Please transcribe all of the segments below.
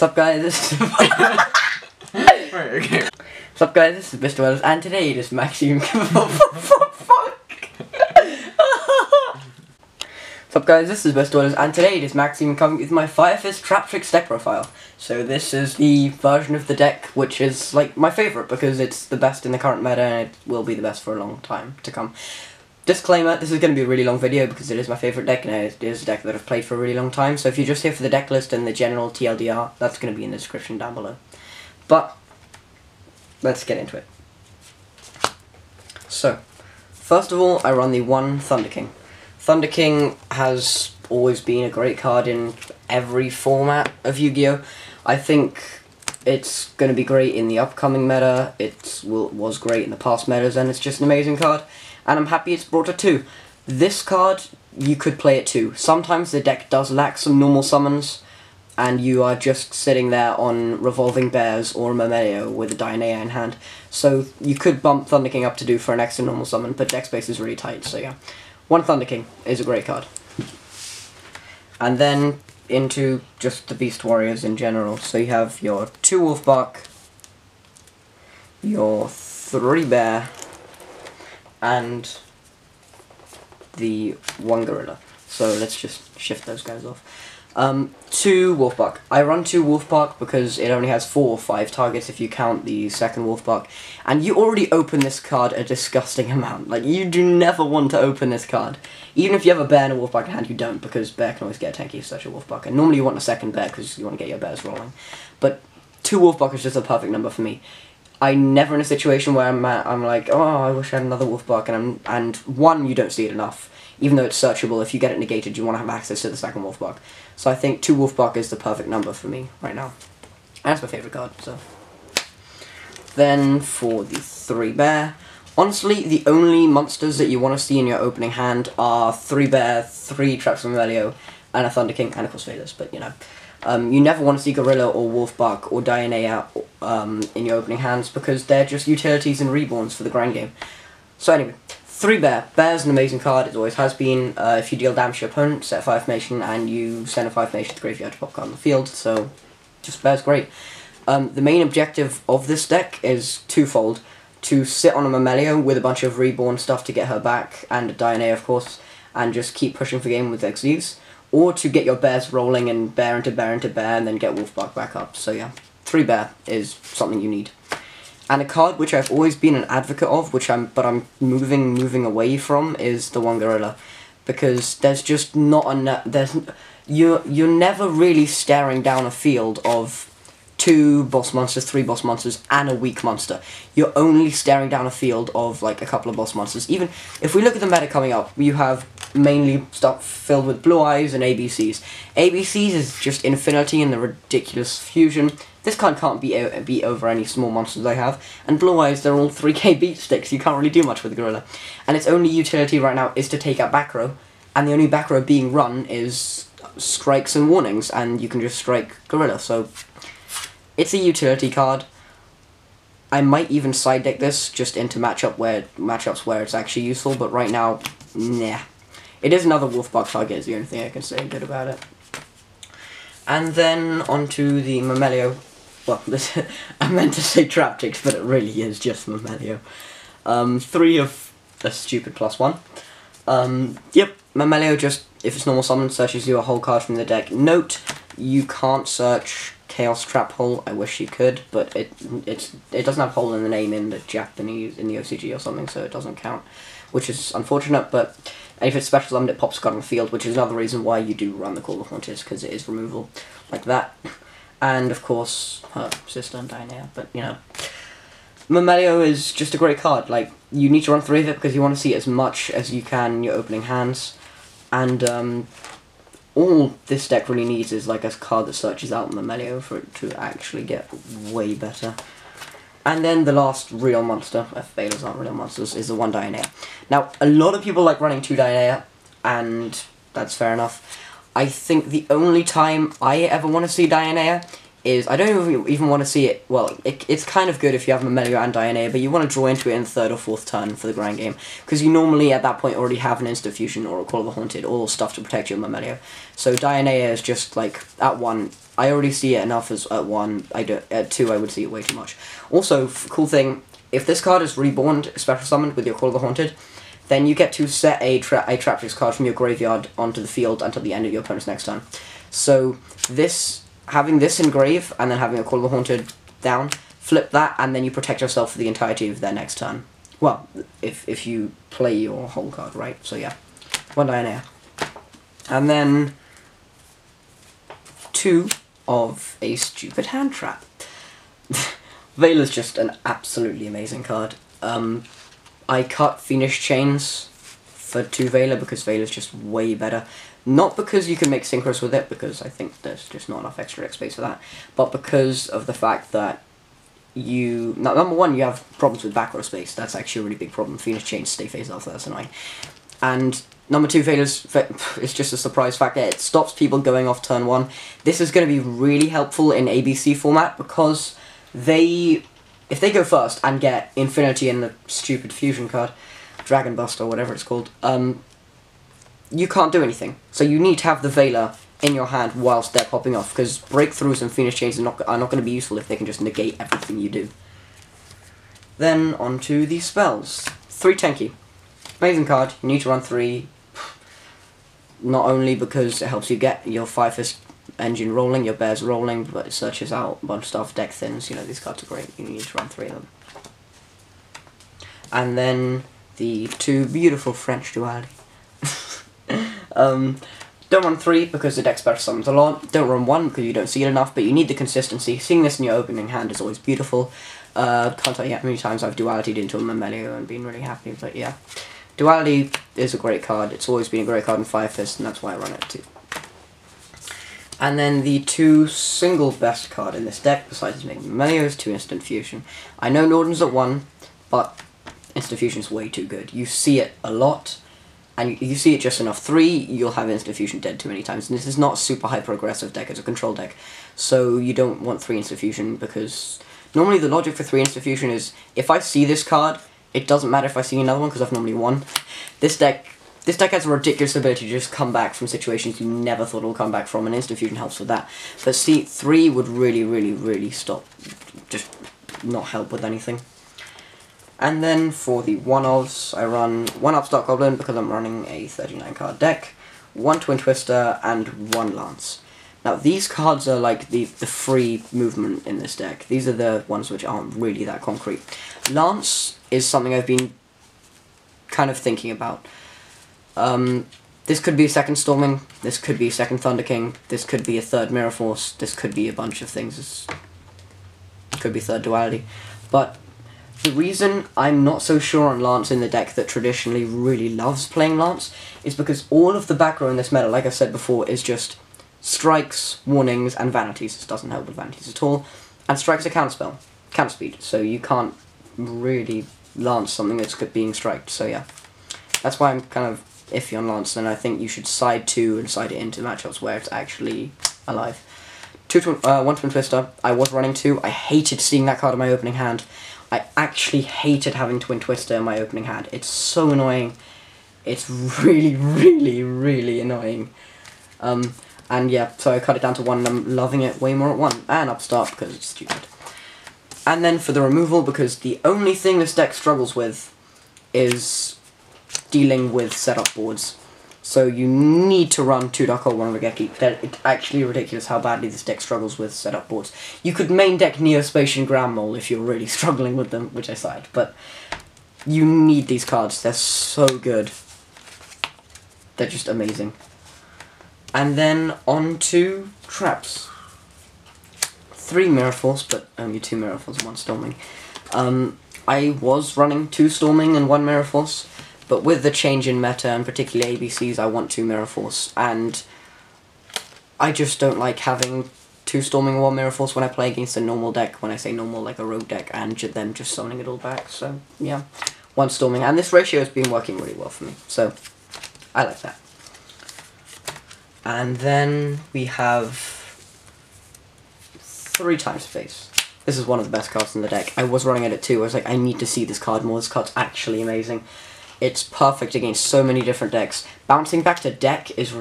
Sup guys, this is Right, okay. Sup guys, this is Mr. Wells, and today it is Maxime. Fuck. Sup guys, this is Mr. Wells, and today it is Maxime coming with my F.A.T Traptrix deck profile. So this is the version of the deck which is like my favourite because it's the best in the current meta and it will be the best for a long time to come. Disclaimer, this is going to be a really long video because it is my favourite deck and it is a deck that I've played for a really long time, so if you're just here for the deck list and the general TLDR, that's going to be in the description down below. But, let's get into it. So, first of all, I run the 1 Thunder King. Thunder King has always been a great card in every format of Yu-Gi-Oh! I think it's going to be great in the upcoming meta, it was great in the past metas, and it's just an amazing card. And I'm happy it's brought to 2. This card, you could play it too. Sometimes the deck does lack some normal summons, and you are just sitting there on Revolving Bears or Myrmeleo with a Dioneia in hand. So you could bump Thunder King up to do for an extra normal summon, but deck space is really tight, so yeah. 1 Thunder King is a great card. And then into just the Beast Warriors in general. So you have your 2 Wolfbark, your 3 Bear, and the 1 Gorilla. So let's just shift those guys off. 2 Wolfbark. I run 2 Wolfbark because it only has 4 or 5 targets if you count the second Wolfbark. And you already open this card a disgusting amount. Like, you do never want to open this card. Even if you have a Bear and a Wolfbark in hand, you don't, because Bear can always get a Tenki if such a Wolfbark. And normally you want a second Bear because you want to get your Bears rolling. But 2 Wolfbark is just a perfect number for me. I'm never in a situation where I'm like, oh, I wish I had another Wolfbark, and 1, you don't see it enough. Even though it's searchable, if you get it negated, you want to have access to the second Wolfbark. So I think 2 Wolfbark is the perfect number for me right now. And it's my favourite card, so. Then for the 3 Bear. Honestly, the only monsters that you want to see in your opening hand are 3 Bear, 3 Traptrix Myrmeleo, and a Thunder King, and of course Phalos, but you know. You never want to see Gorilla or Wolfbark or Dioneia in your opening hands because they're just utilities and reborns for the grind game. So anyway, 3 Bear. Bear's an amazing card, it always has been. If you deal damage to your opponent, set a 5 information and you send a 5 information to the graveyard to pop a card on the field, so just Bear's great. The main objective of this deck is twofold. To sit on a Myrmeleo with a bunch of reborn stuff to get her back, and a Dioneia of course, and just keep pushing for game with XYZs. Or to get your Bears rolling and Bear into Bear into Bear and then get Wolfbark back up. So yeah, 3 Bear is something you need. And a card which I've always been an advocate of, but I'm moving away from, is the 1 Gorilla. Because there's just not enough, you're never really staring down a field of 2 boss monsters, 3 boss monsters, and a weak monster. You're only staring down a field of like a couple of boss monsters. Even if we look at the meta coming up, you have mainly stuff filled with Blue Eyes and ABCs. ABCs is just Infinity and the ridiculous fusion. This card can't beat over any small monsters I have. And Blue Eyes, they're all 3k beat sticks. You can't really do much with the Gorilla. And its only utility right now is to take out back row. And the only back row being run is strikes and warnings. And you can just strike Gorilla. So it's a utility card. I might even side deck this just into matchups where it's actually useful. But right now, nah. It is another Wolfbark target is the only thing I can say good about it. And then onto the Myrmeleo. Well, I meant to say Traptrix, but it really is just Myrmeleo. 3 of a stupid +1. Yep, Myrmeleo just, if it's normal summon, searches you a whole card from the deck. Note, you can't search Chaos Trap Hole. I wish you could, but it doesn't have hole in the name in the Japanese, in the OCG or something, so it doesn't count. Which is unfortunate, but if it's special summoned, it pops a card on the field, which is another reason why you do run the Call of Haunted, because it is removal like that. And of course, her sister and Dioneia, but you know. Myrmeleo is just a great card. Like, you need to run 3 of it because you want to see as much as you can in your opening hands. And all this deck really needs is like a card that searches out Myrmeleo for it to actually get way better. And then the last real monster, Phalos aren't real monsters, is the 1 Dioneia. Now, a lot of people like running 2 Dioneia, and that's fair enough. I think the only time I ever want to see Dioneia is, I don't even want to see it, well, it's kind of good if you have Myrmeleo and Dioneia, but you want to draw into it in the 3rd or 4th turn for the grind game, because you normally at that point already have an Instant Fusion or a Call of the Haunted, or stuff to protect your Myrmeleo. So Dioneia is just like, at 1, I already see it enough as at 1, at 2 I would see it way too much. Also, cool thing, if this card is reborn, special summoned with your Call of the Haunted, then you get to set a Traptrix card from your graveyard onto the field until the end of your opponent's next turn. So having this engrave, and then having a Call of the Haunted down, flip that, and then you protect yourself for the entirety of their next turn. Well, if you play your whole card, right? So yeah, 1 Dioneia. And then 2 of a stupid hand trap. Veiler's just an absolutely amazing card. I cut Phoenix Chains for 2 Veiler because Veiler's just way better. Not because you can make synchros with it, because I think there's just not enough extra deck space for that, but because of the fact that number 1, you have problems with back row space. That's actually a really big problem. Phoenix Chains stay phase off, that's annoying. And number 2, Veiler's, it's just a surprise fact that it stops people going off turn 1. This is going to be really helpful in ABC format, because if they go first and get Infinity in the stupid fusion card, Dragon Bust or whatever it's called, you can't do anything. So you need to have the Veiler in your hand whilst they're popping off, because breakthroughs and Phoenix Chains are not going to be useful if they can just negate everything you do. Then on to the spells. 3 Tenki. Amazing card. You need to run 3. Not only because it helps you get your 5-fist engine rolling, your bears rolling, but it searches out a bunch of stuff, deck thins, you know, these cards are great. You need to run 3 of them. And then the 2 beautiful French Duality. Don't run 3 because the deck special summons a lot. Don't run 1 because you don't see it enough, but you need the consistency. Seeing this in your opening hand is always beautiful. Can't tell you how many times I've Dualitied into a Myrmeleo and been really happy, but yeah. Duality is a great card. It's always been a great card in 5-fist, and that's why I run it too. And then the 2 single best card in this deck, besides making Myrmeleo, is 2 Instant Fusion. I know Norden's at 1, but Instant Fusion's way too good. You see it a lot, and you see it just enough. 3, you'll have Instant Fusion dead too many times, and this is not a super hyper-aggressive deck, it's a control deck. So you don't want 3 Instant Fusion, because normally the logic for 3 Instant Fusion is, if I see this card, it doesn't matter if I see another one, because I've normally won. This deck has a ridiculous ability to just come back from situations you never thought it would come back from, and Instant Fusion helps with that. But see, 3 would really stop, just not help with anything. And then for the 1-ofs, I run 1 Upstart Goblin because I'm running a 39 card deck, 1 Twin Twister, and 1 Lance. Now these cards are like the free movement in this deck. These are the ones which aren't really that concrete. Lance is something I've been kind of thinking about. This could be a 2nd Storming, this could be a 2nd Thunder King, this could be a 3rd Mirror Force, this could be a bunch of things, this could be 3rd Duality. But the reason I'm not so sure on Lance in the deck that traditionally really loves playing Lance is because all of the back row in this meta, like I said before, is just strikes, warnings, and vanities. This doesn't help with vanities at all. And strikes a counterspell, counter speed, so you can't really Lance something that's being striked, so yeah. That's why I'm kind of iffy on Lance, and I think you should side 2 and side it into matchups where it's actually alive. 1 Twin Twister, I was running 2, I hated seeing that card in my opening hand. I actually hated having Twin Twister in my opening hand. It's so annoying. It's really annoying. And yeah, so I cut it down to 1 and I'm loving it way more at 1. And Upstart because it's stupid. And then for the removal, because the only thing this deck struggles with is dealing with setup boards. So you need to run 2 Dark Hole, 1 Regeki. It's actually ridiculous how badly this deck struggles with setup boards. You could main deck Neospatian Grand Mole if you're really struggling with them, which I side, but you need these cards. They're so good. They're just amazing. And then on to traps. 3 Mirror Force, but only 2 Mirror Force and 1 Storming. I was running 2 Storming and 1 Mirror Force, but with the change in meta, and particularly ABCs, I want 2 Mirror Force, and I just don't like having 2 Storming and 1 Mirror Force when I play against a normal deck, when I say normal, like a rogue deck, and then just summoning it all back, so yeah. 1 Storming, and this ratio has been working really well for me, so I like that. And then we have 3 times Face. This is one of the best cards in the deck. I was running it at 2. I was like, I need to see this card more. This card's actually amazing. It's perfect against so many different decks. Bouncing back to deck is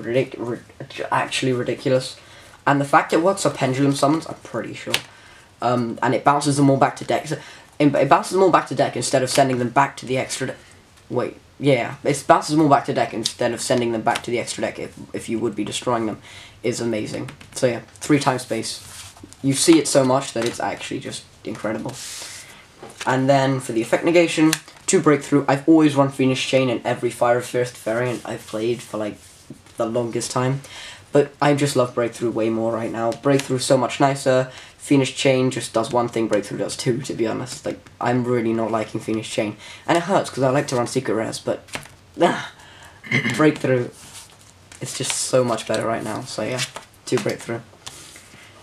actually ridiculous. And the fact it works for pendulum summons, I'm pretty sure. And it bounces them all back to deck. It bounces them all back to deck instead of sending them back to the extra deck. Wait, yeah. It bounces them all back to deck instead of sending them back to the extra deck if you would be destroying them. Is amazing. So yeah, 3 times Space. You see it so much that it's actually just incredible. And then for the effect negation, 2 Breakthrough. I've always run Phoenix Chain in every Fire Fist variant I've played for like the longest time. But I just love Breakthrough way more right now. Breakthrough is so much nicer. Phoenix Chain just does one thing, Breakthrough does 2, to be honest. Like, I'm really not liking Phoenix Chain. And it hurts, because I like to run Secret Rares, but Breakthrough is just so much better right now. So yeah, 2 Breakthrough.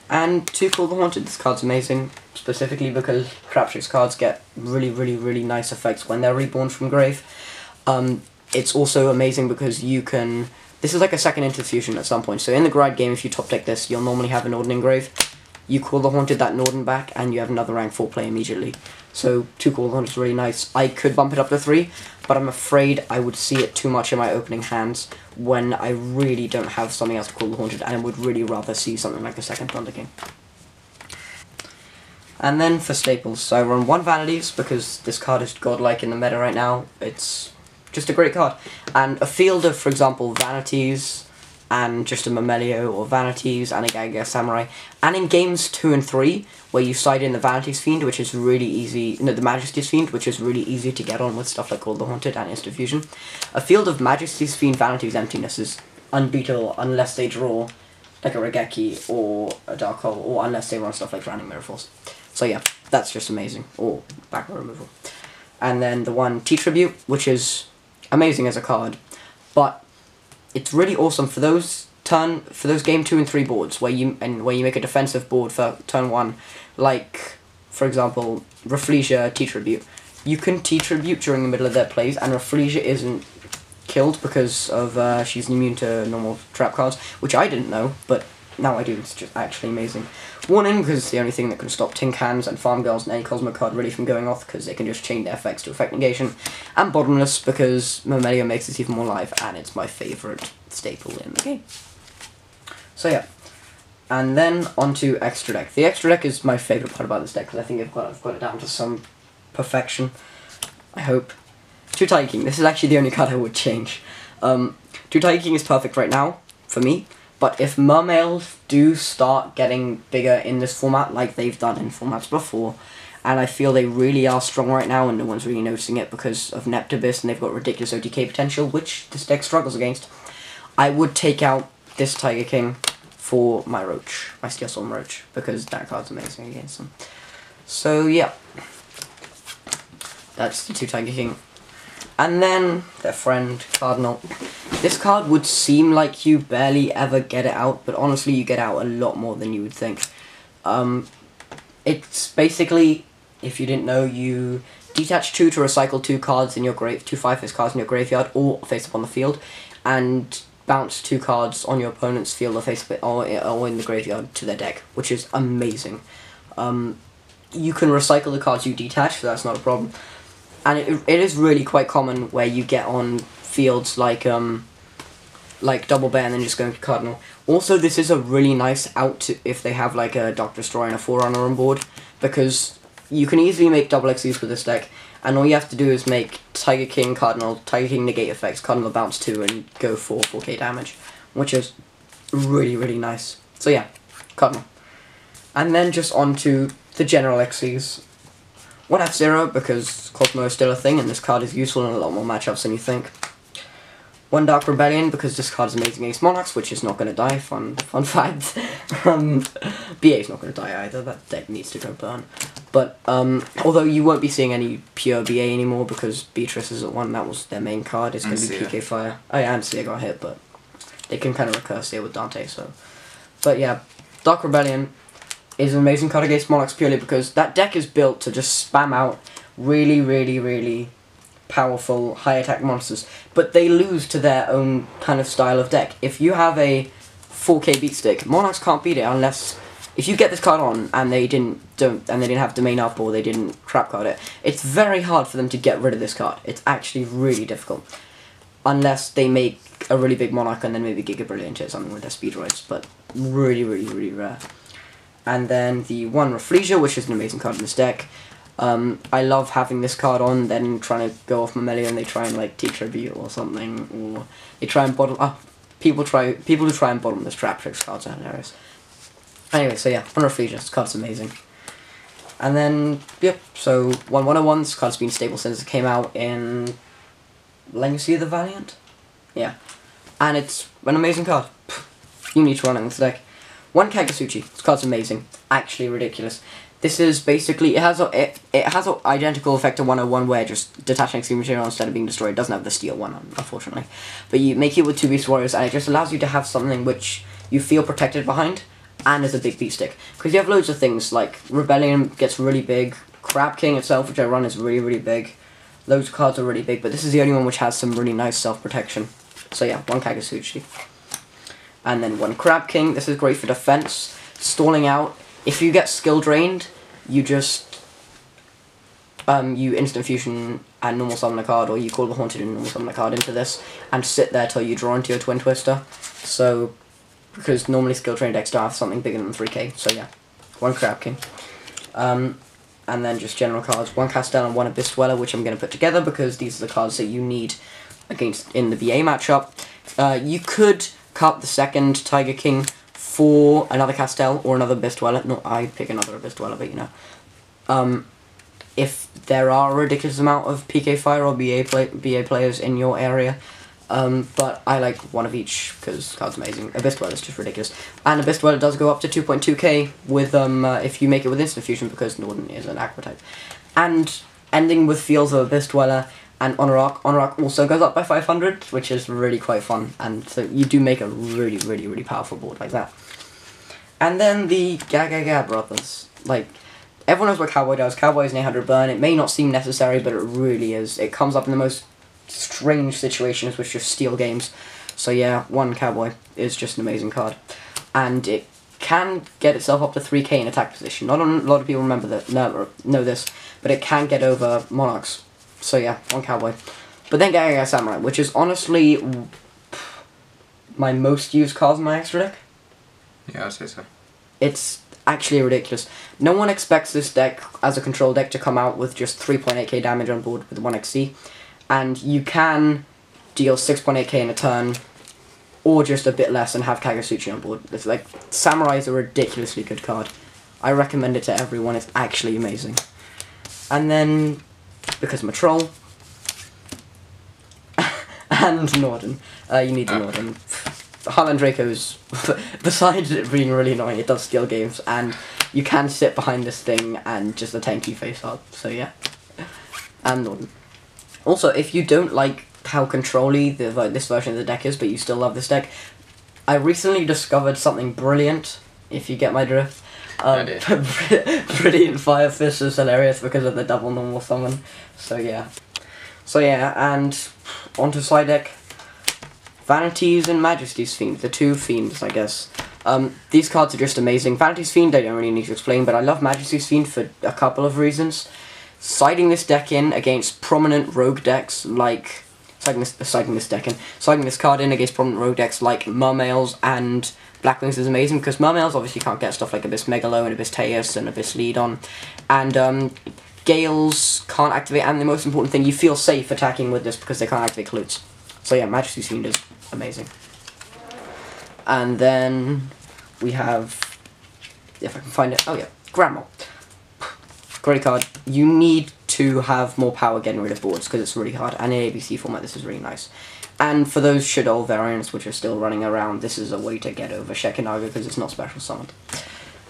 And 2 Call the Haunted. This card's amazing, specifically because Traptrix cards get really nice effects when they're reborn from grave. It's also amazing because you can... This is like a second interfusion at some point. So in the Gride game, if you top deck this, you'll normally have a Norden in grave. You Call the Haunted that Norden back, and you have another rank 4 play immediately. So 2 Call the Haunted is really nice. I could bump it up to 3, but I'm afraid I would see it too much in my opening hands when I really don't have something else to Call the Haunted, and I would really rather see something like a second Thunder King. And then for staples, so I run 1 Vanities, because this card is godlike in the meta right now. It's just a great card. And a field of, for example, Vanities, and just a Myrmeleo or Vanities and a Gaga Samurai. And in games 2 and 3, where you side in the Vanities Fiend, which is really easy, no, the Majesty's Fiend, which is really easy to get on with stuff like Call the Haunted and Instant Fusion. A field of Majesty's Fiend Vanities Emptiness is unbeatable unless they draw like a Regeki or a Dark Hole, or unless they run stuff like Drowning Mirror Force. So yeah, that's just amazing. Or back row removal. And then the 1 T-Tribute, which is amazing as a card, but it's really awesome for those game 2 and 3 boards where you make a defensive board for turn 1, like for example Rafflesia T-Tribute. You can T-Tribute during the middle of their plays, and Rafflesia isn't killed because of she's immune to normal trap cards, which I didn't know, but now I do. It's just actually amazing. Warning, because it's the only thing that can stop Tin Cans and Farm Girls and any Cosmo card really from going off, because they can just chain their effects to effect negation. And Bottomless, because Myrmeleo makes it even more live, and it's my favourite staple in the game. So yeah. And then onto Extra Deck. The Extra Deck is my favourite part about this deck, because I think I've got it down to some perfection. I hope. 2 Tiger King. This is actually the only card I would change. 2 Tiger King is perfect right now, for me. But if Mermales do start getting bigger in this format, like they've done in formats before, and I feel they really are strong right now, and no one's really noticing it because of Neptibus, and they've got ridiculous OTK potential, which this deck struggles against, I would take out this Tiger King for my Roach, my Steel Storm Roach, because that card's amazing against them. So yeah, that's the 2 Tiger King. And then their friend, Cardinal. This card would seem like you barely ever get it out, but honestly you get out a lot more than you would think. It's basically, if you didn't know, you detach 2 to recycle 2 cards in your 2 5-face cards in your graveyard or face up on the field, and bounce 2 cards on your opponent's field or face or in the graveyard to their deck, which is amazing. You can recycle the cards you detach, so that's not a problem. And it is really quite common where you get on fields like Double Bear and then just going to Cardinal. Also, this is a really nice out if they have like a Dark Destroyer and a Forerunner on board, because you can easily make double XCs with this deck, and all you have to do is make Tiger King, Cardinal, Tiger King negate effects, Cardinal bounce 2, and go for 4k damage, which is really nice. So yeah, Cardinal. And then just on to the general XCs. 1 F-Zero, because Cosmo is still a thing, and this card is useful in a lot more matchups than you think. 1 Dark Rebellion, because this card is amazing against Monarchs, which is not going to die, fun fact. BA is not going to die either, that deck needs to go burn. But, although you won't be seeing any pure BA anymore, because Beatrice is at 1, that was their main card, it's going to be PK Fire. Oh yeah, and Sia got hit, but they can kind of recurse here with Dante, so. But yeah, Dark Rebellion is an amazing card against Monarchs purely because that deck is built to just spam out really powerful high attack monsters, but they lose to their own kind of style of deck. If you have a 4k beat stick, Monarchs can't beat it unless if you get this card on and they didn't have domain up or they didn't trap card it, it's very hard for them to get rid of this card. It's actually really difficult. Unless they make a really big Monarch and then maybe Giga Brilliant or something with their Speedroids, but really, really, really rare. And then the one Rafflesia, which is an amazing card in this deck. I love having this card on, then trying to go off Myrmeleo and they try and like T-Tribute or something, or they try and bottom. People who try and bottom this Traptrix cards are hilarious. Anyway, so yeah, one Rafflesia, this card's amazing. And then yep, so 1/101. This card's been stable since it came out in Legacy of the Valiant. Yeah, and it's an amazing card. You need to run it in this deck. One Kagasuchi. This card's amazing. Actually ridiculous. This is basically, it has an identical effect to 101 where just detaching extreme material instead of being destroyed. It doesn't have the steel one, unfortunately. But you make it with 2 Beast Warriors and it just allows you to have something which you feel protected behind and is a big beat stick. Because you have loads of things like Rebellion gets really big, Crab King itself, which I run, is really, really big. Loads of cards are really big, but this is the only one which has some really nice self-protection. So yeah, one Kagasuchi. And then one Crab King. This is great for defense. Stalling out. If you get skill drained, you just you instant fusion and normal summon a card, or you call the Haunted and normal summon a card into this, and sit there till you draw into your Twin Twister. So, because normally skill drained decks don't have something bigger than 3k, so yeah, one Crab King. And then just general cards, one Castel and one Abyss Dweller, which I'm going to put together because these are the cards that you need against in the BA matchup. You could cut the second Tiger King for another Castel or another Abyss Dweller. No, I'd pick another Abyss Dweller, but you know. If there are a ridiculous amount of PK Fire or BA players in your area, but I like one of each because the card's amazing. Abyss Dweller is just ridiculous. And Abyss Dweller does go up to 2.2k with if you make it with Instant Fusion because Norden is an Aqua type. And ending with Fields of Abyss Dweller and Honor Arc. Honor Arc also goes up by 500, which is really quite fun. And so you do make a really, really, really powerful board like that. And then the Gaga brothers. Like, everyone knows what Cowboy does. Cowboy is an 800 burn. It may not seem necessary, but it really is. It comes up in the most strange situations with just steal games. So yeah, one Cowboy is just an amazing card. And it can get itself up to 3k in attack position. Not a lot of people remember that, know this, but it can get over Monarchs. So yeah, one Cowboy. But then Gaga Samurai, which is honestly my most used card in my extra deck. Yeah, I'd say so. It's actually ridiculous. No one expects this deck, as a control deck, to come out with just 3.8k damage on board with 1xc. And you can deal 6.8k in a turn, or just a bit less and have Kagasuchi on board. It's like, Samurai is a ridiculously good card. I recommend it to everyone, it's actually amazing. And then, because I'm a troll, and Norden. You need the Norden. Highland Draco's, besides it being really annoying, it does steal games, and you can sit behind this thing and just a Tenki face up, so yeah. And Norden. Also, if you don't like how control-y this version of the deck is, but you still love this deck, I recently discovered something brilliant, if you get my drift. Brilliant Fire Fist is hilarious because of the double normal summon, so yeah. So yeah, and onto side deck. Vanity's and Majesty's Fiend, the two fiends, I guess. These cards are just amazing. Vanity's Fiend, I don't really need to explain, but I love Majesty's Fiend for a couple of reasons. Siding this deck in against prominent rogue decks like... Siding this card in against prominent rogue decks like Myrmeleos and Blackwings is amazing, because Myrmeleos obviously can't get stuff like Abyss Megalo and Abyss Teus and Abyss Leadon. And Gales can't activate, and the most important thing, you feel safe attacking with this because they can't activate Klutz. So yeah, Majesty's Fiend is amazing. And then we have, if I can find it, oh yeah, Grandma. Great card. You need to have more power getting rid of boards because it's really hard, and in ABC format this is really nice. And for those Shadow variants which are still running around, this is a way to get over Shekinaga because it's not special summoned.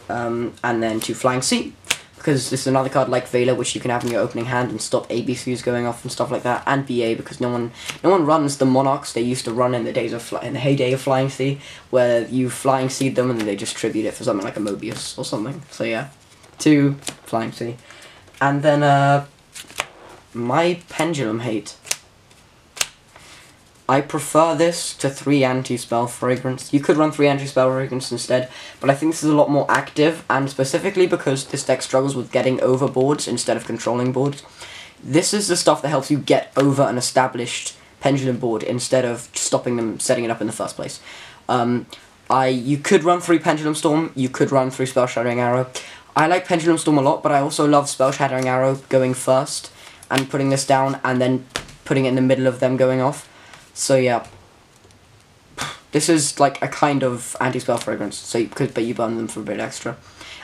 And then to Flying Sea, because this is another card like Vela which you can have in your opening hand and stop ABCs going off and stuff like that, and BA because no one runs the Monarchs they used to run in the days of in the heyday of Flying Sea, where you Flying Seed them and they just tribute it for something like a Mobius or something. So yeah, 2 Flying Sea. And then my Pendulum Hate. I prefer this to 3 anti-spell fragrance. You could run 3 anti-spell fragrance instead, but I think this is a lot more active, and specifically because this deck struggles with getting over boards instead of controlling boards. This is the stuff that helps you get over an established pendulum board instead of stopping them setting it up in the first place. You could run 3 Pendulum Storm, you could run 3 Spell Shattering Arrow. I like Pendulum Storm a lot, but I also love Spell Shattering Arrow going first and putting this down and then putting it in the middle of them going off. So yeah, this is like a kind of anti-spell fragrance, so but you burn them for a bit extra.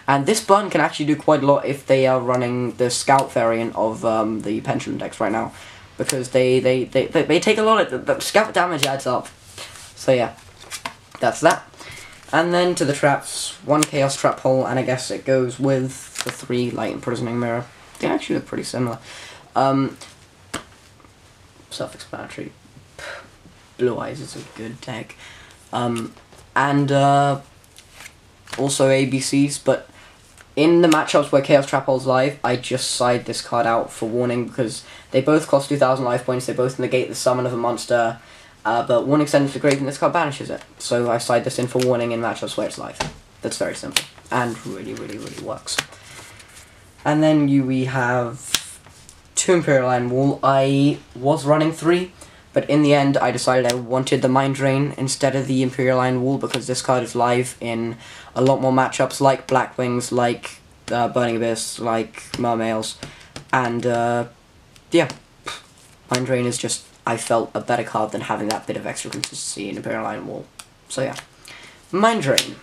And this burn can actually do quite a lot if they are running the Scout variant of the Pendulum decks right now, because they take a lot of the Scout damage adds up. So yeah, that's that. And then to the traps, 1 Chaos Trap Hole, and I guess it goes with the 3 Light Imprisoning Mirror. They actually look pretty similar. Self-explanatory. Blue Eyes is a good deck. And also ABCs, but in the matchups where Chaos Trap Hole's live, I just side this card out for Warning, because they both cost 2,000 life points, they both negate the summon of a monster, but Warning sends it to grave and this card banishes it. So I side this in for Warning in matchups where it's live. That's very simple, and really works. And then we have 2 Imperial Iron Wall. I was running 3, but in the end I decided I wanted the Mind Drain instead of the Imperial Iron Wall, because this card is live in a lot more matchups like Blackwings, like Burning Abyss, like Myrmeleos, and yeah, Mind Drain is just, I felt, a better card than having that bit of extra consistency in Imperial Iron Wall. So yeah, Mind Drain.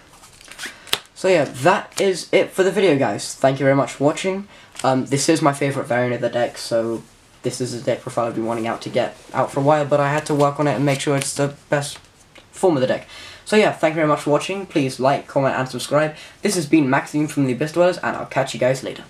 So yeah, that is it for the video, guys. Thank you very much for watching. This is my favourite variant of the deck, so this is a deck profile I've been wanting to get out for a while, but I had to work on it and make sure it's the best form of the deck. So yeah, thank you very much for watching. Please like, comment, and subscribe. This has been Maxime from the Abyss Dwellers, and I'll catch you guys later.